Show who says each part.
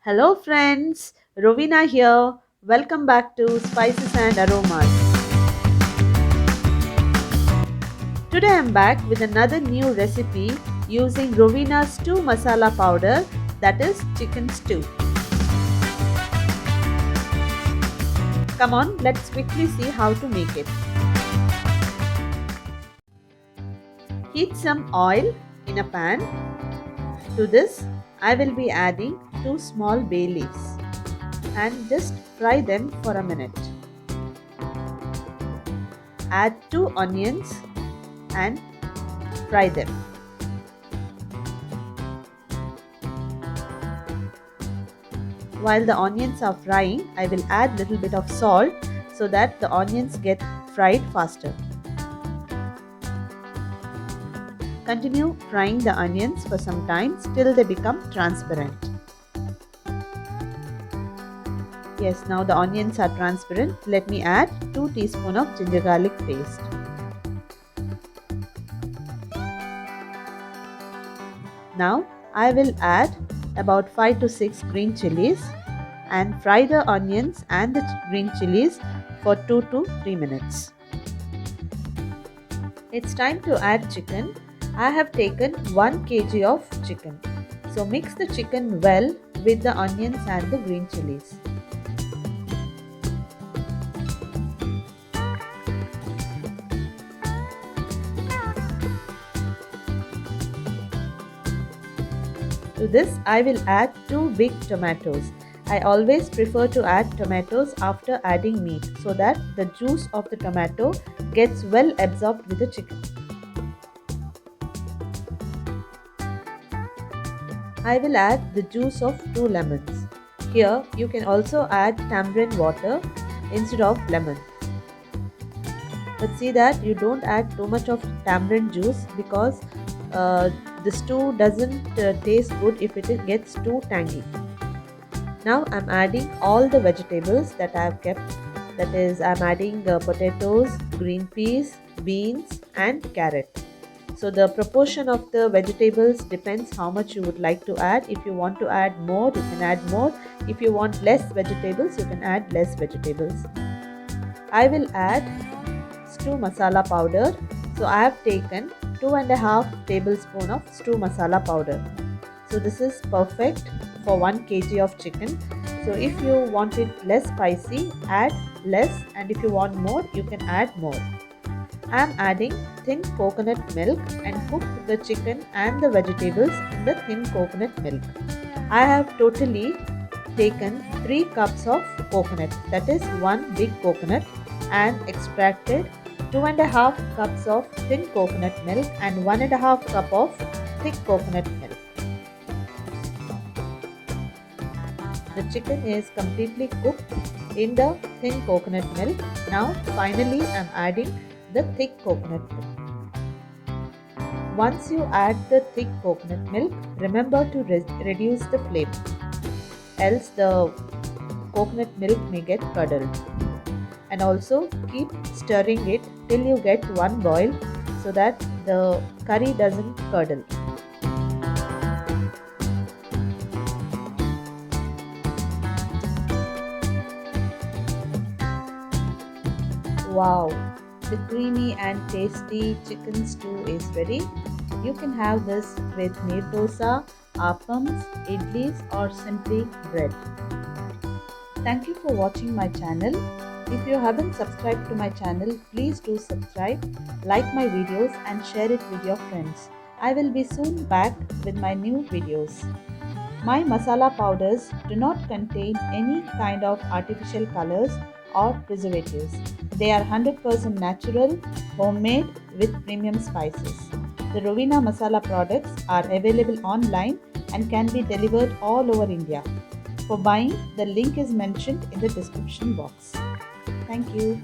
Speaker 1: Hello friends, Rovena here. Welcome back to Spices and Aromas. Today I'm back with another new recipe using Rovena's stew masala powder, that is chicken stew. Come on, let's quickly see how to make it. Heat some oil in a pan. To this, I will be adding 2 small bay leaves and just fry them for a minute. Add 2 onions and fry them. While the onions are frying, I will add little bit of salt so that the onions get fried faster. Continue frying the onions for some time till they become transparent. Yes, now the onions are transparent. Let me add 2 teaspoons of ginger garlic paste. Now I will add about 5 to 6 green chilies and fry the onions and the green chilies for 2 to 3 minutes. It's time to add chicken. I have taken 1 kg of chicken. So mix the chicken well with the onions and the green chilies. To this I will add 2 big tomatoes. I always prefer to add tomatoes after adding meat so that the juice of the tomato gets well absorbed with the chicken. I will add the juice of 2 lemons. Here you can also add tamarind water instead of lemon. But see that you don't add too much of tamarind juice because the stew doesn't taste good if it gets too tangy. Now I'm adding all the vegetables that I have kept. That is, I'm adding potatoes, green peas, beans and carrot. So the proportion of the vegetables depends how much you would like to add. If you want to add more, you can add more. If you want less vegetables, you can add less vegetables. I will add stew masala powder. So I have taken 2.5 tablespoons of stew masala powder. So this is perfect for 1 kg of chicken. So if you want it less spicy, add less, and if you want more, you can add more. I am adding thin coconut milk and cook the chicken and the vegetables in the thin coconut milk. I have totally taken 3 cups of coconut, that is 1 big coconut, and extracted 2.5 cups of thin coconut milk and 1.5 cup of thick coconut milk. The chicken is completely cooked in the thin coconut milk. Now finally I am adding the thick coconut milk. Once you add the thick coconut milk, remember to reduce the flame, else the coconut milk may get curdled. And also keep stirring it till you get one boil so that the curry doesn't curdle. Wow, the creamy and tasty chicken stew is ready. You can have this with neer dosa, appams, idlis or simply bread. Thank you for watching my channel. If you haven't subscribed to my channel, please do subscribe, like my videos and share it with your friends. I will be soon back with my new videos. My masala powders do not contain any kind of artificial colors or preservatives. They are 100% natural, homemade with premium spices. The Rovena masala products are available online and can be delivered all over India. For buying, the link is mentioned in the description box. Thank you.